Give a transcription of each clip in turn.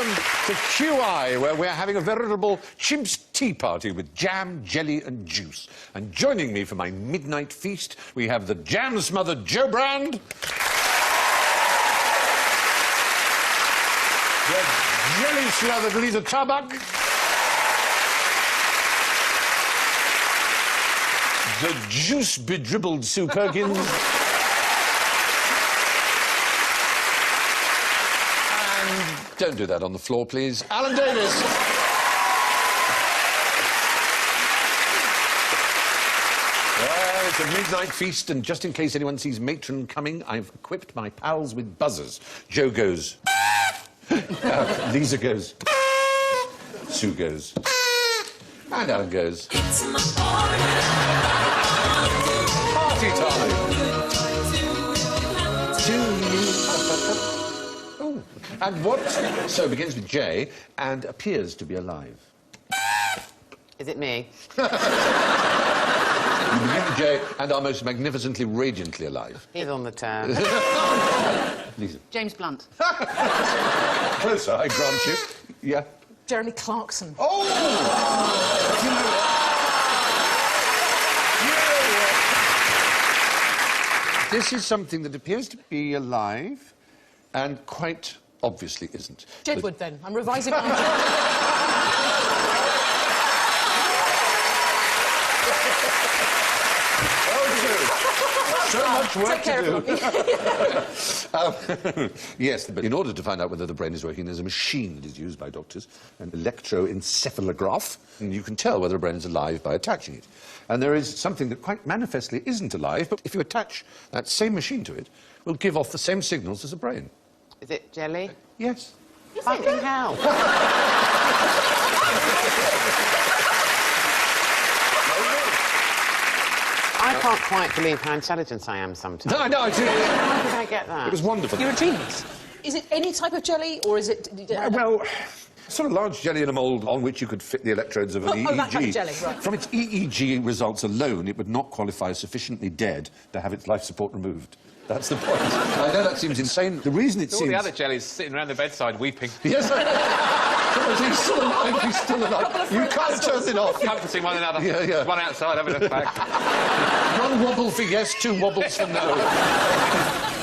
welcome to QI, where we're having a veritable chimp's tea party with jam, jelly and juice. And joining me for my midnight feast, we have the jam-smothered Jo Brand, the jelly-slathered Lisa Tarbuck, the juice-bedribbled Sue Perkins, and don't do that on the floor, please, Alan Davis. Well, it's a midnight feast, and just in case anyone sees Matron coming, I've equipped my pals with buzzers. Jo goes... Lisa goes... Sue goes... And Alan goes... Party time! Oh, and what so begins with J and appears to be alive? Is it me? You begin with J and are most magnificently, radiantly alive. He's on the turn. Lisa. James Blunt. Closer, I grant you. Yeah. Jeremy Clarkson. Oh! This is something that appears to be alive and quite obviously isn't. Jedward, then. I'm revising my... So much work Take care to of do. Yes, but in order to find out whether the brain is working, there's a machine that is used by doctors, an electroencephalograph, and you can tell whether a brain is alive by attaching it. And there is something that quite manifestly isn't alive, but if you attach that same machine to it, will give off the same signals as a brain. Is it jelly? Yes. Fucking hell. I can't quite believe how intelligent I am sometimes. No, I do. How did I get that? It was wonderful. You're a genius. Is it any type of jelly, or is it... Well, sort of large jelly in a mould on which you could fit the electrodes of an EEG. Oh, that kind of jelly, right. From its EEG results alone, it would not qualify as sufficiently dead to have its life support removed. That's the point. I know that seems insane. The reason it All seems... the other jellies sitting around the bedside weeping. Yes, he's still alive, he's still alive. You can't turn it off. Comforting one another. Yeah, yeah. One outside, having a fact. One wobble for yes, two wobbles for no.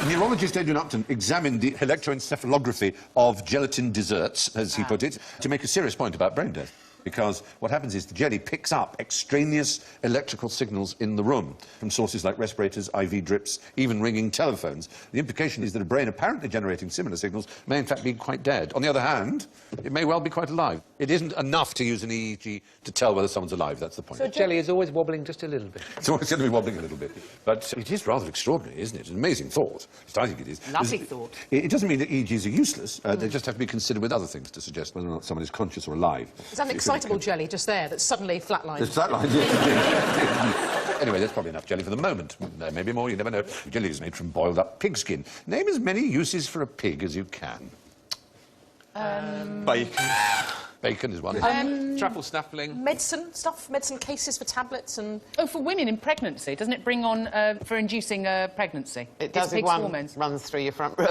Neurologist Adrian Upton examined the electroencephalography of gelatin desserts, as he put it, to make a serious point about brain death. Because what happens is the jelly picks up extraneous electrical signals in the room from sources like respirators, IV drips, even ringing telephones. The implication is that a brain apparently generating similar signals may in fact be quite dead. On the other hand, it may well be quite alive. It isn't enough to use an EEG to tell whether someone's alive, that's the point. So jelly is always wobbling just a little bit. It's always going to be wobbling a little bit. But it is rather extraordinary, isn't it? An amazing thought. I think it is. Lovely thought. It doesn't mean that EEGs are useless. They just have to be considered with other things to suggest whether or not someone is conscious or alive. Is that an excitable jelly just there that's suddenly flatlined? There's flatlined, yes. Anyway, there's probably enough jelly for the moment. There may be more, you never know. Jelly is made from boiled up pigskin. Name as many uses for a pig as you can. Bacon. Bacon is one. Truffle snuffling. Medicine stuff? Medicine cases for tablets and... Oh, for women in pregnancy, doesn't it bring on for inducing pregnancy? It does if pig's one hormones. runs through your front room.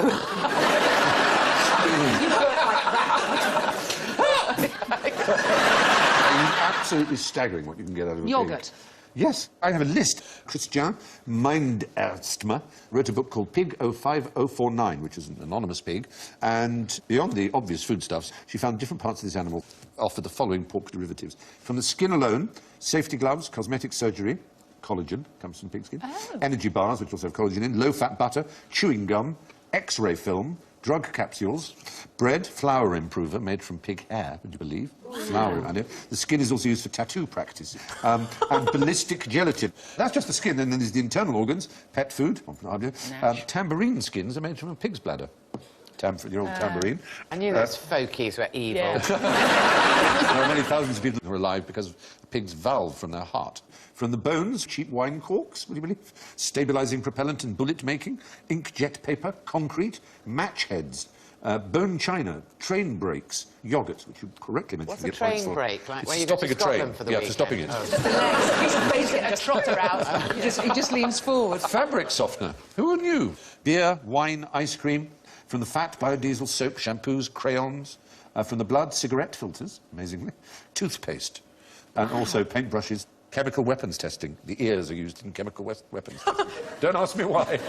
Absolutely staggering what you can get out of a pig. Yoghurt. Yes, I have a list. Christian Mindersma wrote a book called Pig 05049, which is an anonymous pig, and beyond the obvious foodstuffs, she found different parts of this animal offer the following pork derivatives. From the skin alone, safety gloves, cosmetic surgery, collagen comes from pigskin, energy bars, which also have collagen in, low-fat butter, chewing gum, X-ray film, drug capsules, bread, flour improver made from pig hair, would you believe? Flour, I know. The skin is also used for tattoo practice. And ballistic gelatin. That's just the skin, and then there's the internal organs, pet food, tambourine skins are made from a pig's bladder. Your old tambourine. I knew those folkies were evil. Yeah. There are many thousands of people who are alive because of the pig's valve from their heart. From the bones, cheap wine corks, would you believe? Stabilising propellant and bullet making, inkjet paper, concrete, match heads, bone china, train brakes, yoghurt, which you correctly mentioned. What's a train brake? Like where you go stopping to a train. Scotland for the Yeah, weekend? for stopping it. He's basically a trotter out. He just leans forward. Fabric softener. Who knew? Beer, wine, ice cream. From the fat, biodiesel, soap, shampoos, crayons, From the blood, cigarette filters, amazingly, toothpaste, and also paintbrushes. Chemical weapons testing. The ears are used in chemical weapons testing. Don't ask me why.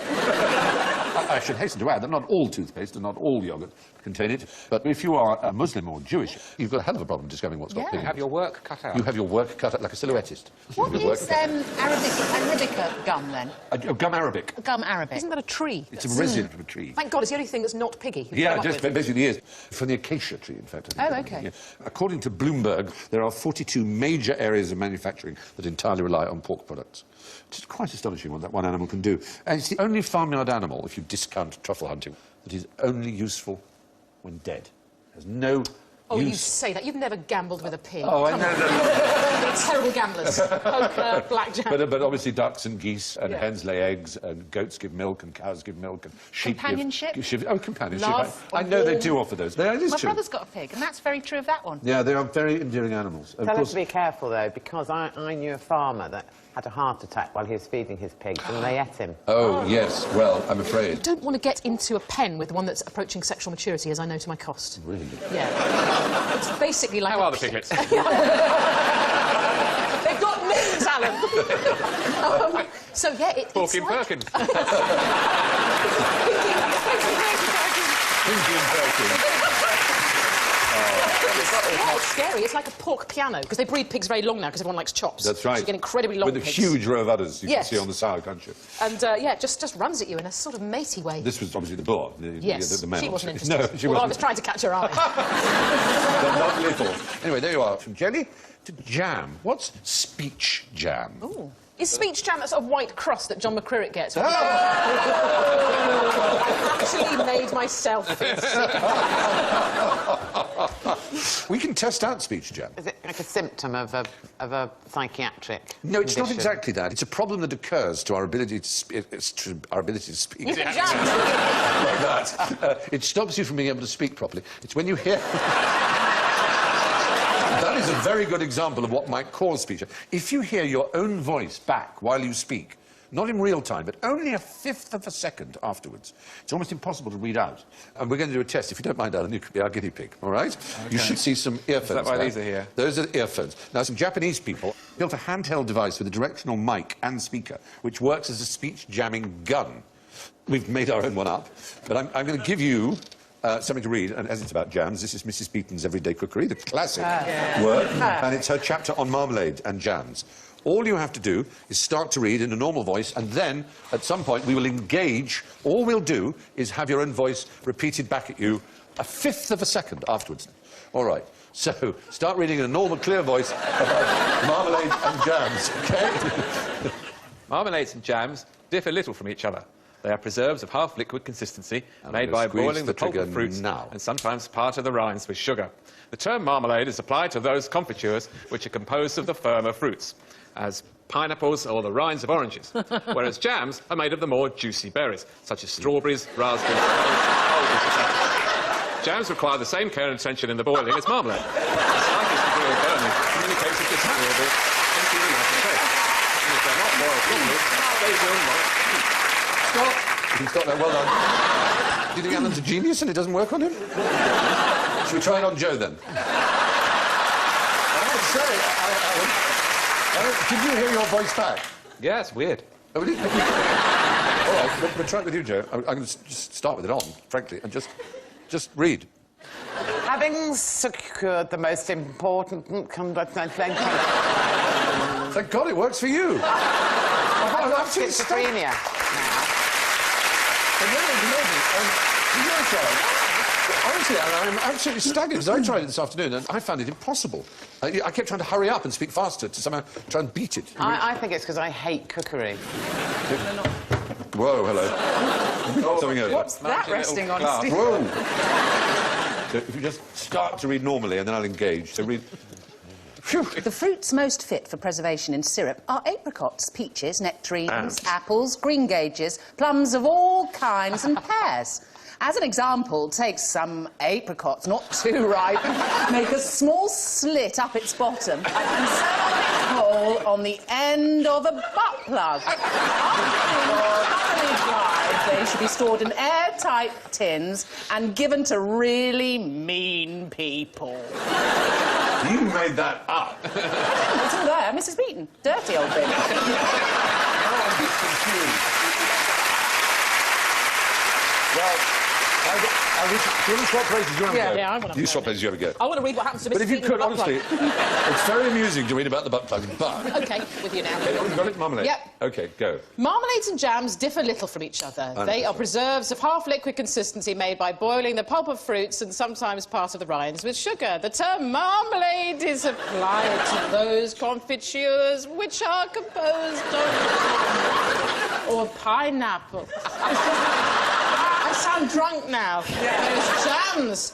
I should hasten to add that not all toothpaste and not all yoghurt contain it, but if you are a Muslim or Jewish, you've got a hell of a problem discovering what's got pig in it. Have your work cut out. You have your work cut out like a silhouettist. What is Arabica gum, then? Gum Arabic. Gum Arabic. Isn't that a tree? It's a resin from a tree. Thank God, it's the only thing that's not piggy. Yeah, just basically the ears. From the acacia tree, in fact. I think. Oh, OK. Yeah. According to Bloomberg, there are 42 major areas of manufacturing that entirely rely on pork products. It's quite astonishing what that one animal can do. And it's the only farmyard animal, if you discount truffle hunting, that is only useful when dead. There's no Oh, you use. say that. You've never gambled with a pig. Oh, I Come know. on. They're terrible gamblers. Poker, blackjack. But obviously ducks and geese and hens lay eggs and goats give milk and cows give milk and sheep Companionship? companionship. Love, I know they warm. do offer those. It is My true. brother's got a pig, and that's very true of that one. Yeah, they are very endearing animals. Of Tell us course, to be careful, though, because I knew a farmer that had a heart attack while he was feeding his pigs, and they ate him. oh, yes, well, I'm afraid. Don't want to get into a pen with one that's approaching sexual maturity, as I know to my cost. Really? Yeah. It's basically like How a are the piglets? They've got names, Alan. So, yeah, it's Porky and like... Perkins. Pinky and Perkins. Yeah, it's scary. It's like a pork piano, because they breed pigs very long now, because everyone likes chops. That's right. So you get incredibly long With a pigs. huge row of udders you Yes. can see on the side, can't you? And, yeah, just runs at you in a sort of matey way. This was obviously the boar. Yes, the male. she wasn't interested. No, she Although I was wasn't. trying to catch her eye. They're not little. Anyway, there you are. From jelly to jam. What's speech jam? Ooh. Is speech jam that sort of white crust that John McCririck gets? I actually made myself feel sick. We can test out speech jam. Is it like a symptom of a psychiatric No, it's not condition? exactly that. It's a problem that occurs to our ability to, speak. You can jam. Like that. It stops you from being able to speak properly. It's when you hear... That is a very good example of what might cause speech. If you hear your own voice back while you speak, not in real time, but only a fifth of a second afterwards, it's almost impossible to read out. And we're going to do a test. If you don't mind, Alan, you could be our guinea pig, all right? Okay. You should see some earphones. Is that why there. these are here? Those are earphones. Now, some Japanese people built a handheld device with a directional mic and speaker, which works as a speech jamming gun. We've made our own one up, but I'm going to give you something to read, and as it's about jams, this is Mrs. Beeton's Everyday Cookery, the classic work, and it's her chapter on marmalade and jams. All you have to do is start to read in a normal voice, and then, at some point, we will engage. All we'll do is have your own voice repeated back at you a fifth of a second afterwards. All right. So, start reading in a normal, clear voice about marmalade and jams, OK? Marmalades and jams differ little from each other. They are preserves of half-liquid consistency I'm made gonna by squeeze boiling the the pulp trigger of fruits now. and sometimes part of the rinds with sugar. The term marmalade is applied to those confitures which are composed of the firmer fruits, as pineapples or the rinds of oranges, whereas jams are made of the more juicy berries, such as strawberries, raspberries, almonds, etc. Jams require the same care and attention in the boiling as marmalade. The slightest degree of burning communicates a disagreeable and feeling taste. And if they're not boiled properly, they will not heat. Stop. You can stop there. Well done. Do you think Alan's a genius and it doesn't work on him? Should we try it on Joe, then? I have to say, did you hear your voice back? Yeah, it's weird. Oh, really? All right, we'll try it with you, Joe. I'm going to just start with it on, frankly, and just read. Having secured the most important... Thank God it works for you. I'm absolutely stunned. Schizophrenia. Honestly, I'm absolutely staggered, because I tried it this afternoon and I found it impossible. I kept trying to hurry up and speak faster to somehow try and beat it. I think it's because I hate cookery. Whoa, hello. Something over. What's that resting on, glass. Steve? Whoa! So if you just start to read normally and then I'll engage. So read... Phew. The fruits most fit for preservation in syrup are apricots, peaches, nectarines, apples, greengages, plums of all kinds and pears. As an example, take some apricots, not too ripe, make a small slit up its bottom and hole on the end of a butt plug. They should be stored in airtight tins and given to really mean people. You made that up. It's all there, Mrs. Beaton. Dirty old bin. Well, do you want to swap places? You want to go? Yeah, I want to You go. swap places, you have a go. I want to read what happens to Mrs. But if you Beaton could, in the butt honestly, it's very amusing to read about the butt plug, but... plug. OK, with you now. Oh, you've got it, marmalade? Yep. OK, go. Marmalades and jams differ little from each other. They are preserves of half-liquid consistency made by boiling the pulp of fruits and sometimes part of the rinds with sugar. The term marmalade is applied to those confitures which are composed of... or pineapple. I sound drunk now. Those jams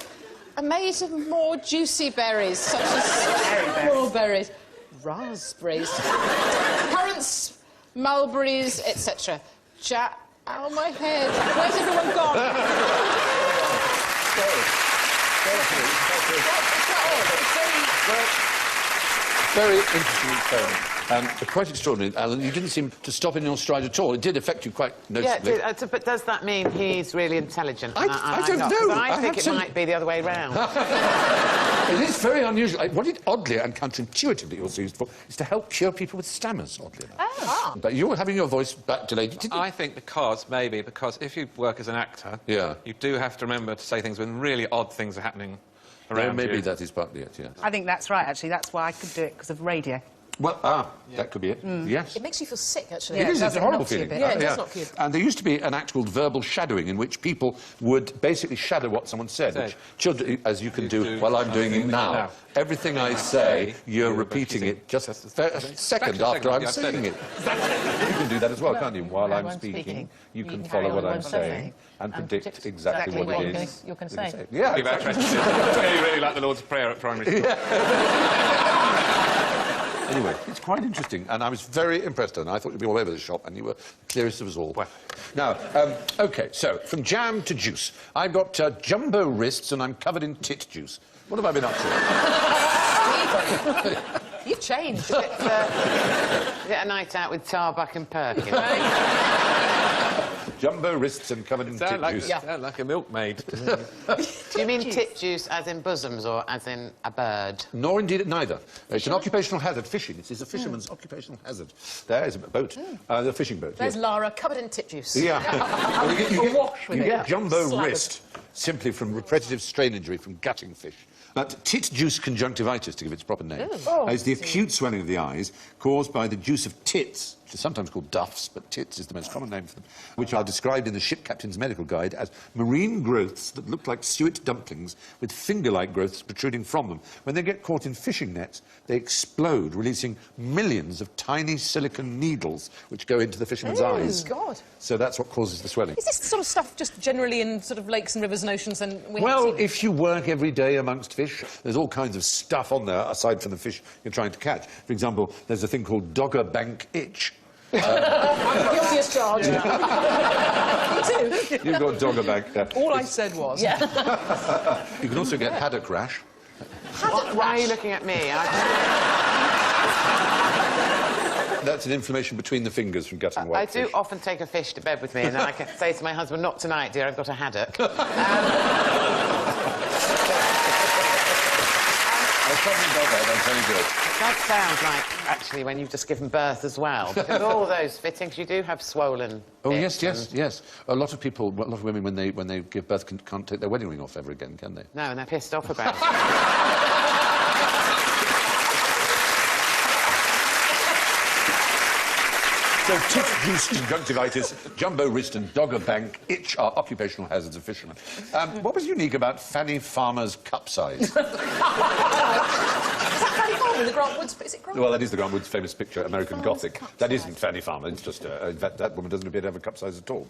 are made of more juicy berries, such as strawberries, raspberries, currants, mulberries, etc. Oh, my head. Where's everyone gone? Very interesting experiment. Quite extraordinary, Alan. You didn't seem to stop in your stride at all. It did affect you quite noticeably. Yeah, it did, but does that mean he's really intelligent? I don't know. I think it might be the other way round. It is very unusual. What it oddly and counterintuitively also used for is to help cure people with stammers, oddly enough. Ah. But you're having your voice back delayed. Didn't you? I think because if you work as an actor, Yeah. you do have to remember to say things when really odd things are happening around maybe you. that is partly it, yeah. I think that's right, actually. That's why I could do it, because of radio. Well, that could be it. Yes. It makes you feel sick, actually. It is, it's a horrible feeling. Yeah, it does knock you. And there used to be an act called verbal shadowing, in which people would basically shadow what someone said, which children, as you can do while I'm doing it now. Everything I say, you're repeating it just a second after I'm saying it. You can do that as well, can't you? While I'm speaking, you can follow what I'm saying and predict exactly what it is you're going to say. Yeah, Really bad exactly. tradition. really like the Lord's Prayer at primary school. Anyway, it's quite interesting, and I was very impressed, and I thought you'd be all over the shop, and you were the clearest of us all. Well. Now, OK, so, from jam to juice. I've got jumbo wrists, and I'm covered in tit juice. What have I been up to? You've changed. Is it a night out with Tarbuck and Perkins? Jumbo wrists and covered in tit juice. Sound like a milkmaid. Do you mean tit juice as in bosoms or as in a bird? Nor indeed neither. It's an occupational hazard. Fishing. It is a fisherman's occupational hazard. There is a boat. The fishing boat. There's yes. Lara, covered in tit juice. Yeah. Well, you get jumbo Slathered. wrist simply from repetitive strain injury from gutting fish. But tit juice conjunctivitis, to give its proper name, is the acute swelling of the eyes caused by the juice of tits, which is sometimes called duffs, but tits is the most common name for them, which are described in the Ship Captain's Medical Guide as marine growths that look like suet dumplings with finger-like growths protruding from them. When they get caught in fishing nets, they explode, releasing millions of tiny silicon needles which go into the fisherman's eyes. God. So that's what causes the swelling. Is this the sort of stuff just generally in sort of lakes and rivers and oceans and we Well, haven't seen it? if you work every day amongst fish, there's all kinds of stuff on there aside from the fish you're trying to catch. For example, there's a thing called Dogger Bank itch. I'm guilty as charged. You too? You've got Dogger Bank. All I said was... Yeah. You can also get haddock rash. Why are you looking at me? That's an inflammation between the fingers from gutting I white do fish. often take a fish to bed with me and then I can say to my husband, not tonight, dear, I've got a haddock. That's very good. That sounds like, actually, when you've just given birth as well. Because all those fittings, you do have swollen Oh, bits yes. A lot of people, a lot of women, when they give birth, can't take their wedding ring off ever again, can they? No, and they're pissed off about it. So tit juice conjunctivitis, jumbo wrist and Dogger Bank itch are occupational hazards of fishermen. What was unique about Fanny Farmer's cup size? Is that Fanny Farmer in the Grant Woods? Is it Grant? Well, that is the Grant Woods famous picture, American Gothic. That isn't Fanny Farmer, it's just... in fact, that woman doesn't appear to have a cup size at all.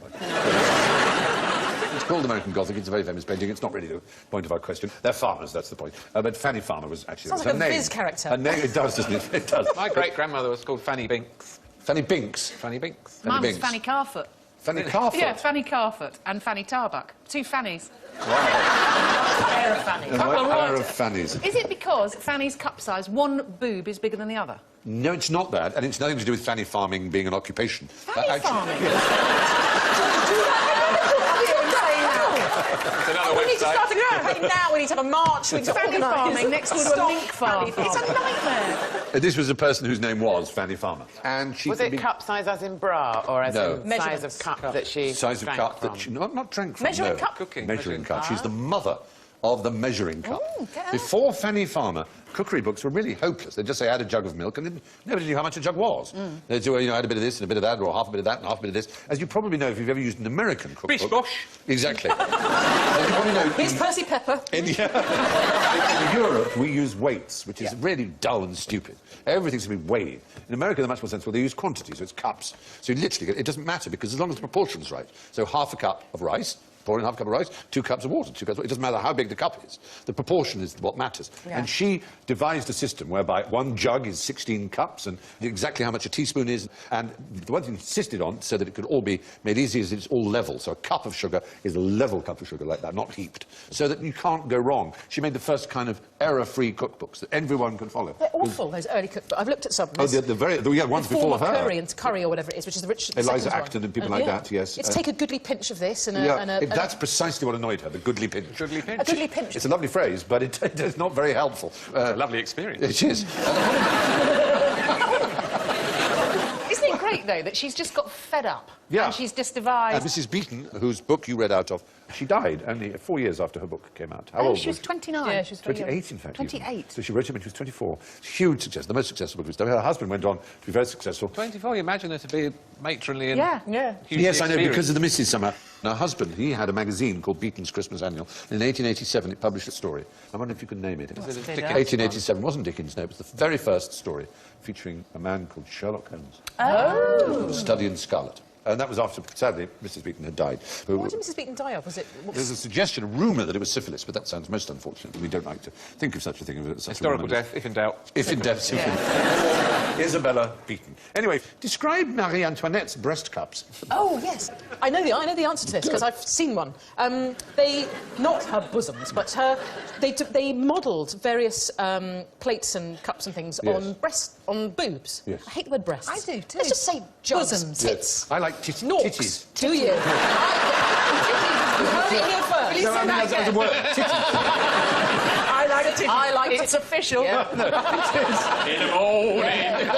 It's called American Gothic, it's a very famous painting, it's not really the point of our question. They're farmers, that's the point. But Fanny Farmer was actually... Sounds like a Viz character. Her name, it does, doesn't it? It does. My great-grandmother was called Fanny Binks. Fanny Binks. Fanny Binks. Mine was Binks. Fanny Carfoot. Fanny Carfoot. Yeah, Fanny Carfoot and Fanny Tarbuck. Two Fannies. Pair of Fanny. A pair of Fannies. Is it because Fanny's cup size, one boob is bigger than the other? No, it's not that, and it's nothing to do with fanny farming being an occupation. Fanny farming? It's another We need to website. start a campaign now. We need to have a march. We need to Fanny organise. farming next door to a Stop mink farm. fanny It's a farming. nightmare. This was a person whose name was Fanny Farmer, and she Was could it be cup size as in bra, or as No. in size Measurements. of cup that she size of drank cup from? that she not drank from. Measuring no. cup? Cooking. Measuring cup. She's the Ah. mother of the measuring cup. Before Fanny Farmer, cookery books were really hopeless. They'd just say, add a jug of milk, and then nobody knew how much a jug was. They'd say, well, you know, add a bit of this and a bit of that, or half a bit of that and half a bit of this. As you probably know if you've ever used an American cookbook. Bish bosh. Exactly. As you probably know, Here's Percy Pepper. in Europe, we use weights, which is really dull and stupid. Everything's to be weighed. In America, they're much more sensible. They use quantity, so it's cups. So you literally, it doesn't matter, because as long as the proportion's right. So half a cup of rice, pour in half a cup of rice, 2 cups of water, 2 cups of water. It doesn't matter how big the cup is. The proportion is what matters. And she devised a system whereby 1 jug is 16 cups and exactly how much a teaspoon is. And the one thing insisted on, so that it could all be made easy, is it's all level. So a cup of sugar is a level cup of sugar like that, not heaped. So that you can't go wrong. She made the first kind of error-free cookbooks that everyone can follow. They're awful, those early cookbooks. I've looked at some. Oh, the ones before her. Curry or whatever it is, which is the rich. Eliza second one. Acton and people like that, yes. It's take a goodly pinch of this and a. Yeah, and a that's precisely what annoyed her, the goodly pinch. Goodly pinch. a goodly pinch. It's a lovely phrase, but it's not very helpful. A lovely experience. It is. Isn't it great, though, that she's just got fed up? Yeah. And she's just And devised... Mrs. Beeton, whose book you read out of, she died only 4 years after her book came out. How old she was 29. Yeah, she was very young. 28, in fact. even. 28. So she wrote it when she was 24. Huge success, the most successful book of his time. Her husband went on to be very successful. 24, you imagine her to be matronly and Yeah. hugely Yes, I know, experienced. because of the missus somehow. And her husband, he had a magazine called Beeton's Christmas Annual. In 1887, it published a story. I wonder if you could name it. Was it a it Dickens? 1887 wasn't Dickens, no, it was the very first story featuring a man called Sherlock Holmes. Oh. Study in Scarlet. And that was after, sadly, Mrs. Beeton had died. What did Mrs. Beeton die of? Was it? There's a suggestion, a rumour that it was syphilis, but that sounds most unfortunate. We don't like to think of such a thing. Such Historical a woman as- death, if in doubt. If in death, Isabella Beeton. Anyway, describe Marie Antoinette's breast cups. Oh yes, I know the answer to this because I've seen one. They not her bosoms, but they modelled various plates and cups and things Yes. on boobs. Yes. I hate the word breasts. I do, too. Let's just say jugs, Bosoms. tits, I like norks. titties. Do you? You heard it here first. No, I mean, as a word, titties. I like It's official. In the morning.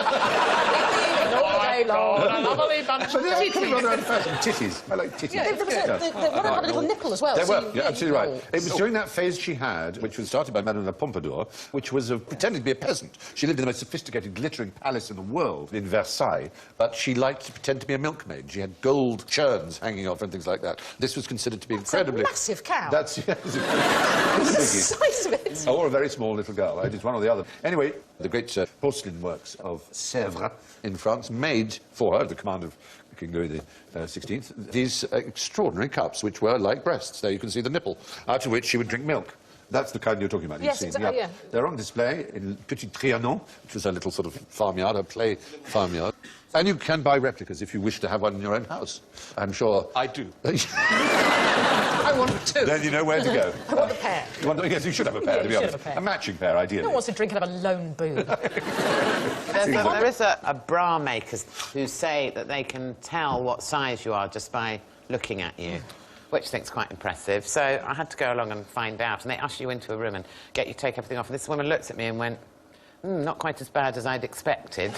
all day long. A lovely bunch But of they are coming rather old-fashioned. Titties. I like titties. There was one had a little nipple as well. They so were, you- you're absolutely right. roll. It was during that phase she had, which was started by Madame de Pompadour, which was pretending to be a peasant. She lived in the most sophisticated, glittering palace in the world, in Versailles, but she liked to pretend to be a milkmaid. She had gold churns hanging off and things like that. This was considered to be incredibly... a massive cow. That's... Yes, The biggie. size of it. Or a very small little girl. It is one or the other. Anyway, the great porcelain works of Sèvres in France made for her, at the command of King Louis XVI, these extraordinary cups, which were like breasts. There you can see the nipple, out of which she would drink milk. That's the kind you're talking about. Yes, you've seen. exactly, yeah. They're on display in Petit Trianon, which was a little sort of farmyard, a play farmyard. And you can buy replicas if you wish to have one in your own house. I'm sure. I do. I want two. Then you know where to go. I want a pair. Yes, you should have a pair, Yeah, to be you should honest. have a pair. A matching pair, ideally. No one wants to drink out of a lone boob. There is a bra makers who say that they can tell what size you are just by looking at you, which I think is quite impressive. So I had to go along and find out, and they usher you into a room and get you to take everything off. And this woman looked at me and went, not quite as bad as I'd expected.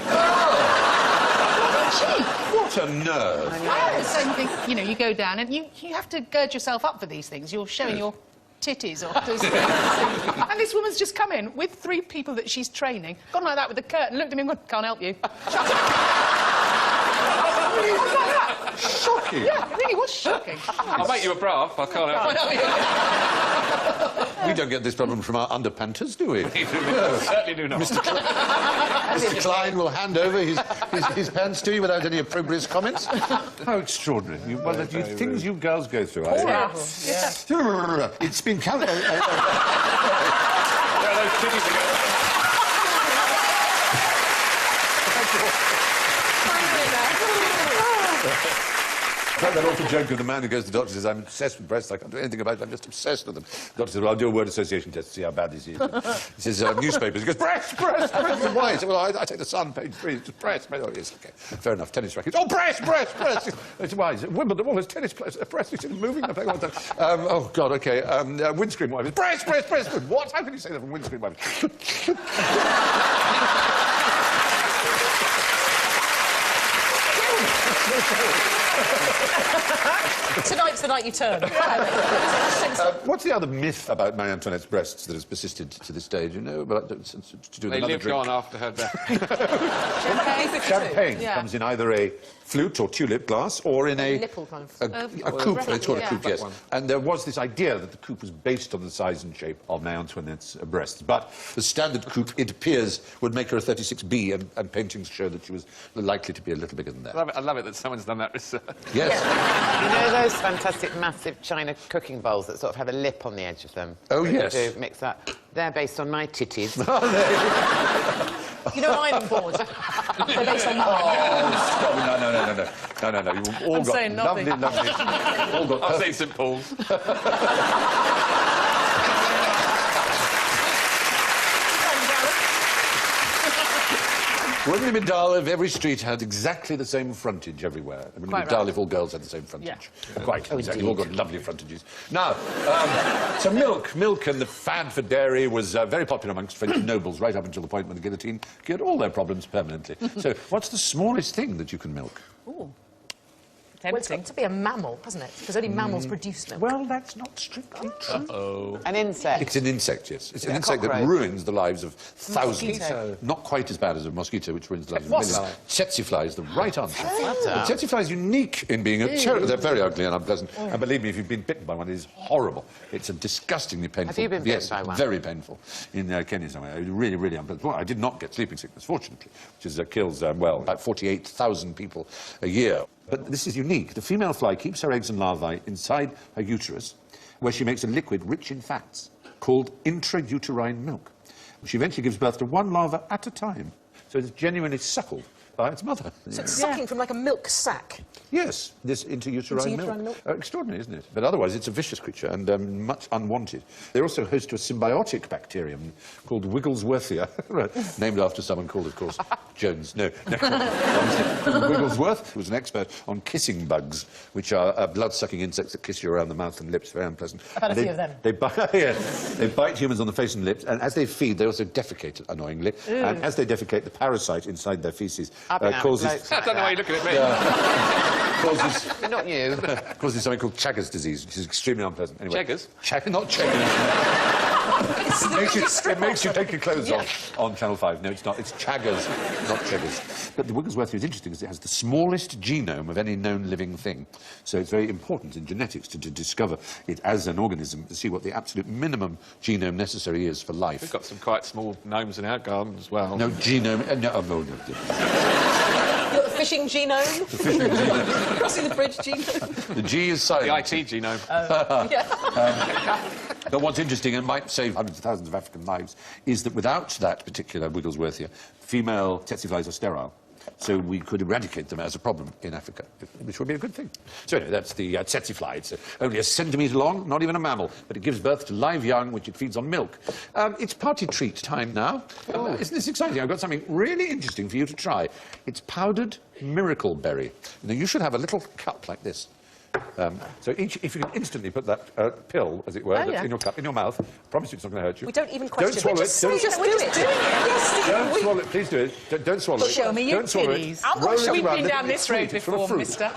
What a nerve. I have the same thing. You know, you go down and you have to gird yourself up for these things. You're showing your titties off. And this woman's just come in with 3 people that she's training, gone like that with the curtain, looked at me and gone, can't help you. Shocking. Yeah, it really was shocking. I'll make you a bra, I can't help you. We don't get this problem from our underpanters, do we? Certainly do not. Mr. Klein will hand over his pants to you without any opprobrious comments. How extraordinary. Things you girls go through. It's been... Where are those titties again? like that awful joke of the man who goes to the doctor and says, I'm obsessed with breasts, I can't do anything about it, I'm just obsessed with them. The doctor says, well, I'll do a word association test to see how bad this is. He says, newspapers, he goes, breast, breast, breast. Why? He said, well, I take the Sun, page 3, it's just breast. Oh, yes, OK. Fair enough, tennis rackets. Oh, breast, breast, breast. I said, why? He said, Wimbledon, all those tennis players, breast, he said, moving. I'm playing oh, God, OK. Windscreen wipers. Breast, breast, breast. What? How can you say that from windscreen wipers? Tonight's the night you turn. What's the other myth about Marie Antoinette's breasts that has persisted to this day? Do you know? About, to do with They another lived drink? on after her death. Champagne Yeah. comes in either a flute or tulip glass or in a nipple kind of... a coupe. It's called a yeah. coupe, yes. And there was this idea that the coupe was based on the size and shape of Marie Antoinette's breasts. But the standard coupe, it appears, would make her a 36B, and paintings show that she was likely to be a little bigger than that. I love it that someone's done that research. Yes. You know those fantastic, massive china cooking bowls that sort of have a lip on the edge of them? Oh, that yes. You do mix that. They're based on my titties. You know an iron board. They're based on mine. Stop. No. You've all I'm got saying lovely, nothing. all got I've seen St Paul's. Wouldn't it be dull if every street had exactly the same frontage everywhere? Wouldn't it be dull if all girls had the same frontage? Quite, exactly. All got lovely frontages. Now, so milk and the fad for dairy was very popular amongst French nobles right up until the point when the guillotine cured all their problems permanently. So, what's the smallest thing that you can milk? Well, it's got to be a mammal, hasn't it? Because only mammals produce milk. Well, that's not strictly true. An insect. It's an insect, yes. It's an a insect that cockroach? ruins the lives of thousands. Mosquito. Not quite as bad as a mosquito, which ruins the lives of Wasp. millions. Tsetse fly is the right answer. Flutter. The tsetse fly is unique in being a terrible... They're very ugly and unpleasant. And believe me, if you've been bitten by one, it is horrible. It's a disgustingly painful... Have you been bitten by one? Very painful. In Kenya somewhere. It was really, really unpleasant. Well, I did not get sleeping sickness, fortunately, which is, kills, about 48,000 people a year. But this is unique. The female fly keeps her eggs and larvae inside her uterus, where she makes a liquid rich in fats called intrauterine milk. She eventually gives birth to one larva at a time, so it's genuinely suckled by its mother. So it's sucking from like a milk sac. Yes, this intrauterine milk. Extraordinary, isn't it? But otherwise, it's a vicious creature and much unwanted. They're also host to a symbiotic bacterium called Wigglesworthia, named after someone called, of course, Jones. No. Wigglesworth was an expert on kissing bugs, which are blood-sucking insects that kiss you around the mouth and lips, very unpleasant. I've had a few of them. They bite humans on the face and lips, and as they feed, they also defecate, annoyingly. And as they defecate, the parasite inside their faeces causes... I don't know why you're looking at me. causes Not you. causes something called Chagas disease, which is extremely unpleasant. Anyway, Chagas? Not Chagas. It makes you take your clothes off on Channel 5. No, it's not. It's Chagas, not Chagas. But the Wigglesworthia is interesting because it has the smallest genome of any known living thing. So it's very important in genetics to discover it as an organism, to see what the absolute minimum genome necessary is for life. We've got some quite small gnomes in our garden as well. No genome... no. You've got the fishing genome. The fishing genome. Crossing the bridge genome. The G is silent. The IT genome. But what's interesting, and might save hundreds of thousands of African lives, is that without that particular Wigglesworthia, female tsetse flies are sterile. So we could eradicate them as a problem in Africa, which would be a good thing. So anyway, that's the tsetse fly. It's only a centimetre long, not even a mammal, but it gives birth to live young, which it feeds on milk. It's party treat time now. Isn't this exciting? I've got something really interesting for you to try. It's powdered miracle berry. Now, you should have a little cup like this. So if you can instantly put that pill, as it were, that's in your cup, in your mouth, I promise you it's not going to hurt you. We don't even question Don't swallow it. it. Just do it. Yes, Don't swallow it. Please do it. Don't swallow it. Show me your Don't swallow titties. it. How Roll much it have we around. been down It's this road sweet. It's full of before, fruit. mister?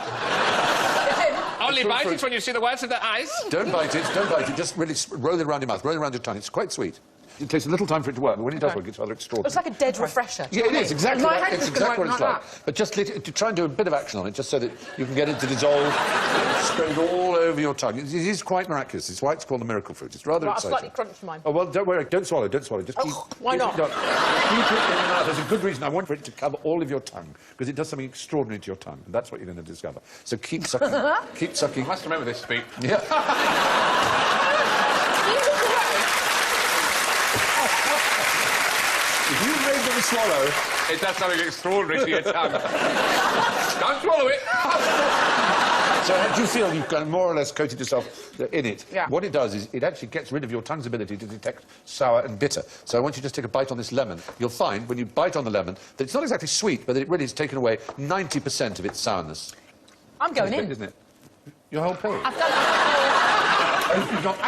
Only bite it when you see the whites of the eyes. Don't bite it. Don't bite it. Just really roll it around your mouth. Roll it around your tongue. It's quite sweet. It takes a little time for it to work, but when it does work, it's rather extraordinary. It's like a dead refresher. Yeah, it is, exactly. My hand It's is gonna exactly what work it's like like. But just to try and do a bit of action on it, just so that you can get it to dissolve, spread it all over your tongue. It is quite miraculous. It's why it's called the miracle fruit. It's rather Right, I've exciting. slightly crunched mine. Oh, well, don't worry. Don't swallow. Don't swallow. Just keep... why not? Keep it in your mouth. There's a good reason. I want for it to cover all of your tongue, because it does something extraordinary to your tongue, and that's what you're going to discover. So keep sucking. Keep sucking. I must remember this speech. Yeah. If you made them swallow... It does something extraordinary to your tongue. Don't swallow it. So do you feel you've kind of more or less coated yourself in it? Yeah. What it does is it actually gets rid of your tongue's ability to detect sour and bitter. So I want you to just take a bite on this lemon. You'll find, when you bite on the lemon, that it's not exactly sweet, but that it really has taken away 90% of its sourness. I'm going Isn't it, in. isn't it? Your whole pig. I've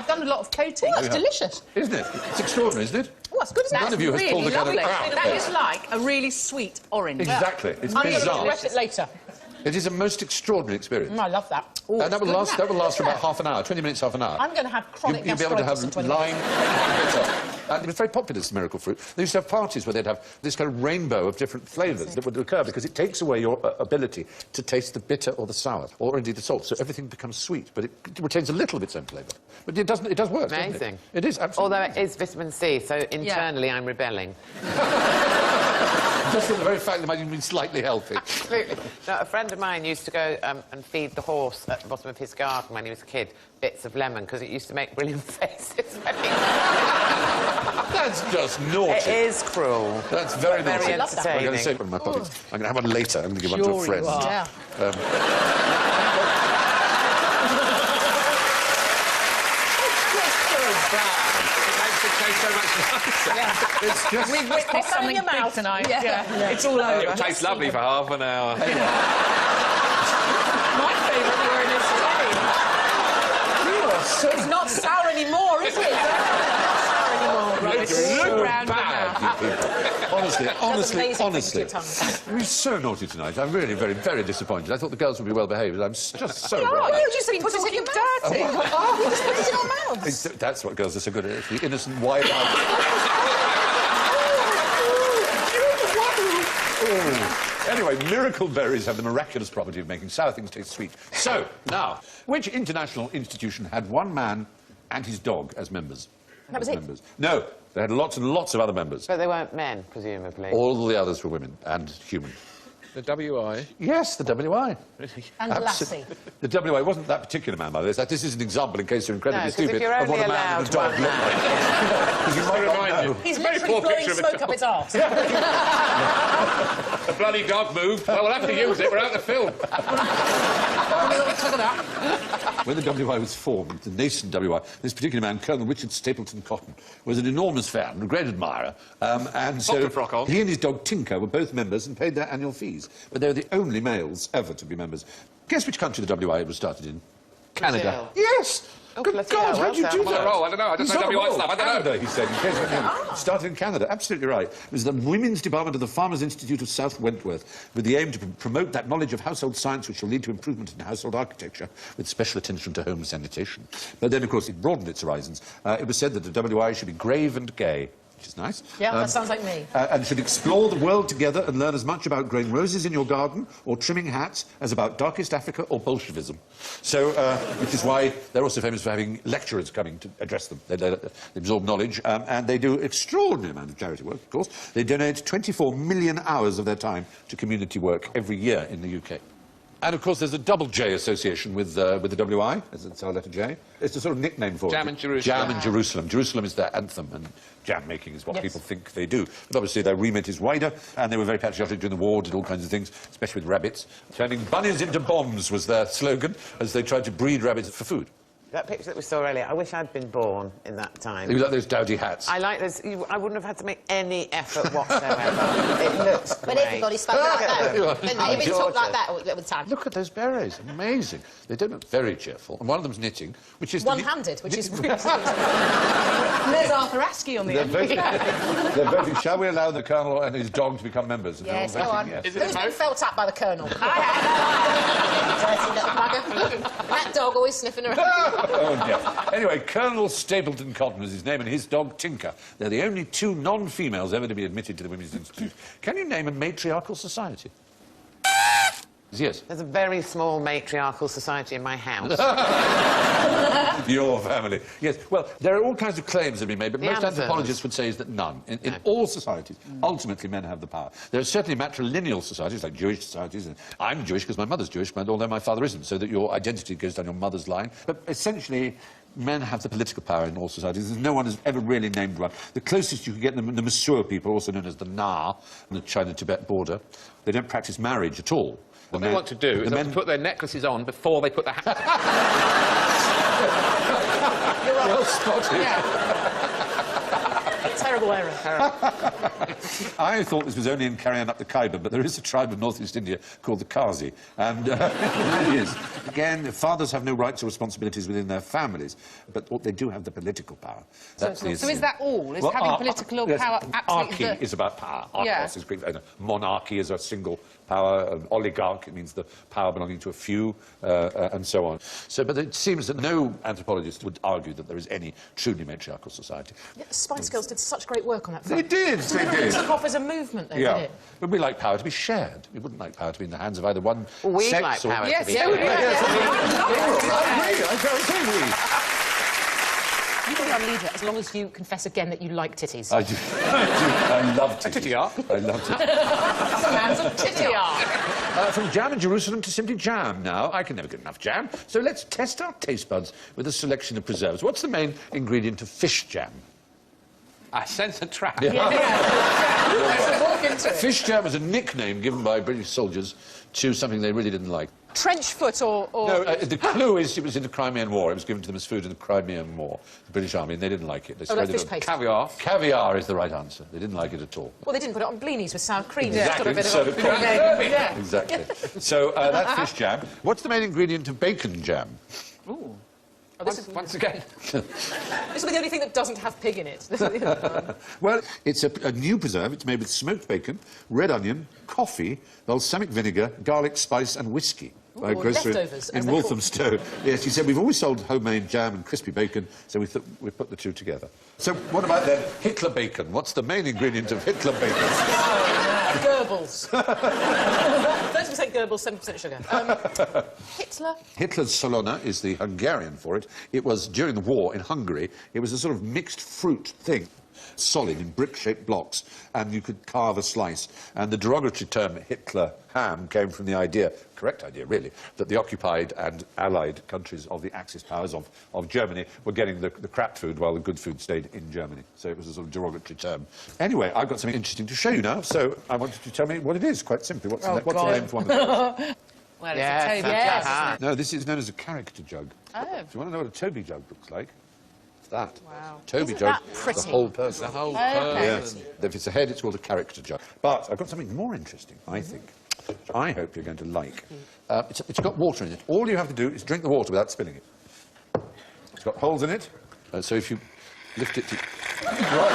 done a lot of coating. That's delicious. Isn't it? It's extraordinary, isn't it? Oh, that's good, isn't it? None of you has Really pulled the kind of... lovely. That is like a really sweet orange. Exactly. It's I'm going to bizarre. regret it later. It is a most extraordinary experience. I love that. Ooh, And that will it's good, last isn't for it? about half an hour, 20 minutes, half an hour. I'm going to have chronic You'll be able to have gastritis in 20 lime minutes. bitter. And it was very popular, this miracle fruit. They used to have parties where they'd have this kind of rainbow of different flavours that would occur because it takes away your ability to taste the bitter or the sour, or indeed the salt. So everything becomes sweet, but it retains a little of its own flavour. But it does work, doesn't Amazing. it? It is, absolutely. Although it is vitamin C, so internally I'm rebelling. Just for the very fact that I've been slightly healthy. Absolutely. No, a friend of mine used to go and feed the horse at the bottom of his garden when he was a kid bits of lemon because it used to make brilliant faces when he... That's just naughty. It is cruel. That's very Very naughty. entertaining. I'm going to save one in my pockets. I'm going to have one later. I'm going to give one to a friend. Yeah. It's just... We've witnessed something big tonight. Yeah. It's all over. It tastes lovely for half an hour. My favourite word is today. It's not sour anymore, is it? It's not sour anymore. Right, it's all round bad, you people. Honestly, amazing things to your tongue. We're so naughty tonight. I'm really very, very disappointed. I thought the girls would be well behaved, but I'm just so... Oh, you just put it in your mouth. Dirty. Oh, you just put it in your mouth. That's what girls are so good at. It's the innocent, wide-eyed... Anyway, miracle berries have the miraculous property of making sour things taste sweet. So, now, which international institution had one man and his dog as members? That was it? No, they had lots and lots of other members. But they weren't men, presumably. All the others were women and human. The WI. Yes, the WI. And Lassie. The WI wasn't that particular man, by the way. This is an example, in case you're incredibly No, 'cause if stupid, you're of what a only man and a allowed dog one look like. Because you might not Remind you. know. He's Very literally poor blowing picture of smoke it. up its arse. The bloody dog moved. Well, we'll have to use it. We're out of the film. When the WI was formed, the nascent WI, this particular man, Colonel Richard Stapleton Cotton, was an enormous fan, a great admirer, and so Popped a frock on. he and his dog Tinker were both members and paid their annual fees. But they were the only males ever to be members. Guess which country the WI was started in? Canada. Brazil. Yes! Oh, Good bloody God, hell, how well did you done. do Well, that? roll, I don't know, I just He's know on a WI roll. stuff, I don't know. Canada, he said, in case you didn't. Started in Canada, absolutely right. It was the Women's Department of the Farmers Institute of South Wentworth, with the aim to promote that knowledge of household science which will lead to improvement in household architecture, with special attention to home sanitation. But then, of course, it broadened its horizons. It was said that the WI should be grave and gay, which is nice. Yeah, that sounds like me. And should explore the world together and learn as much about growing roses in your garden or trimming hats as about darkest Africa or Bolshevism. So, which is why they're also famous for having lecturers coming to address them. They absorb knowledge, and they do extraordinary amount of charity work, of course. They donate 24 million hours of their time to community work every year in the UK. And, of course, there's a double J association with the WI, as it's our letter J. It's a sort of nickname for Jam it. and Jerusalem. Jam and Jerusalem. Jerusalem is their anthem, and jam making is what people think they do. But obviously their remit is wider, and they were very patriotic during the war, did all kinds of things, especially with rabbits. Turning bunnies into bombs was their slogan, as they tried to breed rabbits for food. That picture that we saw earlier, I wish I'd been born in that time. You like those dowdy hats? I like this. I wouldn't have had to make any effort whatsoever. It looks But great. everybody spoke like that. Look Didn't they? Everybody talked like that all the time. Look at those berets, amazing. They don't look very cheerful, and one of them's knitting, which is... One-handed, which is really... There's Arthur Askew on the They're end. voting, they're voting, shall we allow the Colonel and his dog to become members? And they're all Yes, go voting on. yes. Is it Who's a been vote? felt at by the Colonel? Dirty little bugger. That dog always sniffing around. Oh, dear. Anyway, Colonel Stapleton Cotton was his name, and his dog Tinker. They're the only two non-females ever to be admitted to the Women's Institute. Can you name a matriarchal society? Yes. There's a very small matriarchal society in my house. Your family. Yes. Well, there are all kinds of claims that have been made, but The most Amazons. anthropologists would say is that none. In all societies, ultimately men have the power. There are certainly matrilineal societies, like Jewish societies, and I'm Jewish because my mother's Jewish, although my father isn't, so that your identity goes down your mother's line. But essentially, men have the political power in all societies. No one has ever really named one. The closest you could get them, the Massua people, also known as the Na, on the China-Tibet border, they don't practice marriage at all. What they want to do is to put their necklaces on before they put the hat on. Well spotted. Terrible error. I thought this was only in carrying up the Khyber, but there is a tribe of northeast India called the Qazi, and it really is. Again, fathers have no rights or responsibilities within their families, but what they do have the political power. So is that all? Is having political yes, power absolutely... Archy is about power. Yeah. Archos is Greek. Monarchy is a single power. An oligarch, it means the power belonging to a few, and so on. So, but it seems that no anthropologist would argue that there is any truly matriarchal society. Yeah, the Spice Girls did such great work on that They front. did, It they did. took off as a movement, though, Yeah, didn't it? but we like power to be shared. We wouldn't like power to be in the hands of either one Well, we'd sex like or... power Yes, to be so would we. shared. You can be our leader as long as you confess again that you like titties. I do. I love titties. Titty art. I love titties. Some man's a titty art. From jam in Jerusalem to simply jam now. I can never get enough jam. So let's test our taste buds with a selection of preserves. What's the main ingredient of fish jam? I sense a trap. Let's walk into it. Fish jam is a nickname given by British soldiers to something they really didn't like. Trench foot or... No, the clue is it was in the Crimean War. It was given to them as food in the Crimean War, the British Army, and they didn't like it. They like spread it fish on- paste. Caviar. Caviar is the right answer. They didn't like it at all. Well, they didn't put it on blinis with sour cream. Exactly. It's So got a bit of a... Yeah. Exactly. So that's fish jam. What's the main ingredient of bacon jam? Once again. This will be the only thing that doesn't have pig in it. Well, it's a new preserve. It's made with smoked bacon, red onion, coffee, balsamic vinegar, garlic, spice, and whiskey. By a Ooh, grocer leftovers, in as they're called. Walthamstow. Yes, he said, we've always sold homemade jam and crispy bacon, so we thought we'd put the two together. So what about then Hitler bacon? What's the main ingredient of Hitler bacon? Goebbels. 30% Goebbels, 7% sugar. Hitler? Hitler's Solona is the Hungarian for it. It was, during the war in Hungary, it was a sort of mixed fruit thing. Solid in brick-shaped blocks, and you could carve a slice. And the derogatory term Hitler ham came from the idea, correct idea really, that the occupied and allied countries of the Axis powers of Germany were getting the crap food while the good food stayed in Germany. So it was a sort of derogatory term. Anyway, I've got something interesting to show you now, so I want you to tell me what it is, quite simply. What's the name for one of those? Well, it's Yes, a Toby. yes. Yes. No, this is known as a character jug. Oh. If you want to know what a Toby jug looks like, it's that. Wow. Toby Isn't jug, that pretty? the whole person. The whole Yes. If it's a head, it's called a character jug. But I've got something more interesting, I think, which I hope you're going to like. It's got water in it. All you have to do is drink the water without spilling it. It's got holes in it, so if you lift it to... Right.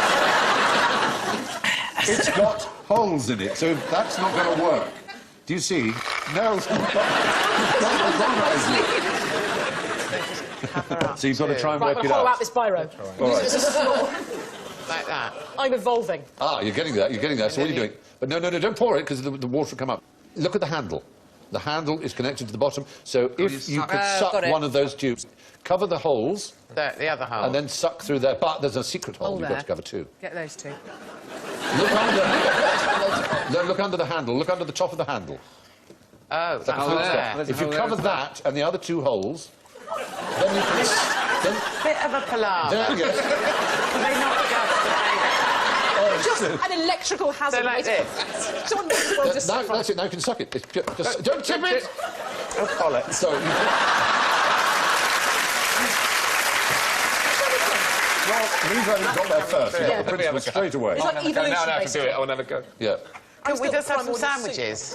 It's got holes in it, so that's not going to work. Do you see? No, it's not. So you've got to try and Right, work I'm it going to hollow out out. this biro. All Use right. it as a straw. Like that. I'm evolving. Ah, you're getting there, you're getting there. So what are you doing? But no, don't pour it, because the water will come up. Look at the handle. The handle is connected to the bottom, so if you could suck got it. one of those tubes, cover the holes, The other hole. and then suck through there. But there's a secret hole you've got to cover too. Get those two. Look under, look under the handle, look under the top of the handle. Oh, that's Full there. stop. If you cover that and the other two holes, then you can... Then, Bit of a palaver. there you go. Can they not go to Just an electrical hazard. So like waiting. this. Someone will just... Now, that's it, now you can suck it. It's just don't tip it! Oh, bollocks. So, well, we've only got there first. You got the principle straight away. It's like Now I evolution, can do basically. it. I'll never go. Yeah. Could we still just have some primordial soup. sandwiches?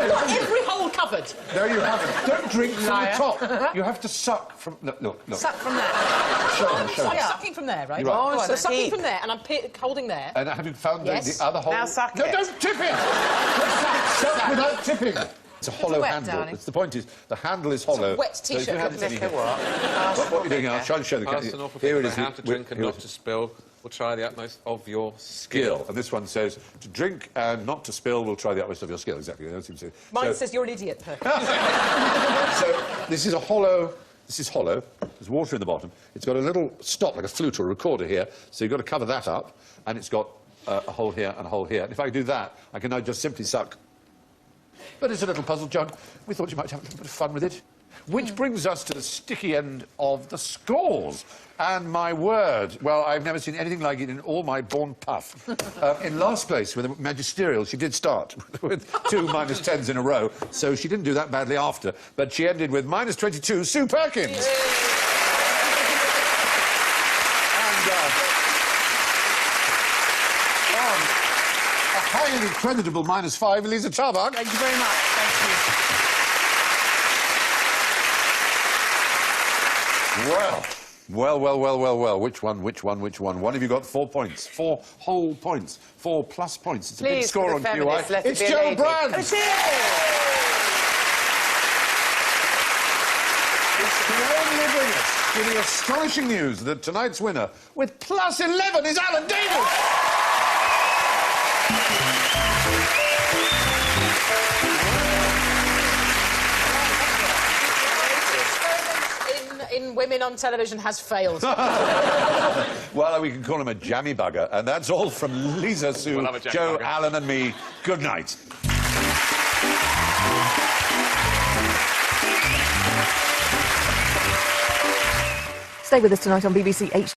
Got every hole covered. No, you haven't. Don't drink from Liar. the top. You have to suck from... Look. Suck from there. Show them. I'm sucking from there, right? You're right. So Oh, sucking keep. from there, and I'm holding there. And have you found Yes. the other hole? Now suck No, it. don't tip it! Suck without tipping. It's a hollow wet, handle. darling. The point is, the handle is hollow. wet so if you T-shirt. have any- Liquor what? What you're doing, I'll try and show the Pass camera. an awful Here it thing is. about how to drink and here not it to is. spill. We'll try the utmost of your Skill. skill. And this one says, to drink and not to spill, we'll try the utmost of your skill. Exactly. That's what it says. Mine So- says you're an idiot. So this is a hollow. This is hollow. There's water in the bottom. It's got a little stop, like a flute or a recorder here. So you've got to cover that up, and it's got a hole here and a hole here. And if I do that, I can now just simply suck. But it's a little puzzle jug. We thought you might have a little bit of fun with it. Which brings us to the sticky end of the scores. And my word, well, I've never seen anything like it in all my born puff. In last place with a magisterial, she did start with 2 -10s in a row, so she didn't do that badly after. But she ended with -22, Sue Perkins. And a highly creditable -5, Elisa Charbach. Thank you very much. Thank Well. Which one? One of you got 4 points. 4 whole points. 4 plus points. It's a big Please, score for on the QI. feminists, let it It's be a Joe lady. Brand. Oh, cheers! With the astonishing news that tonight's winner, with +11, is Alan Davis. In women on television has failed. Well, we can call him a jammy bugger. And that's all from Lisa, Sue, We'll have a jammy Joe, bugger. Alan and me. Good night. Stay with us tonight on BBC H.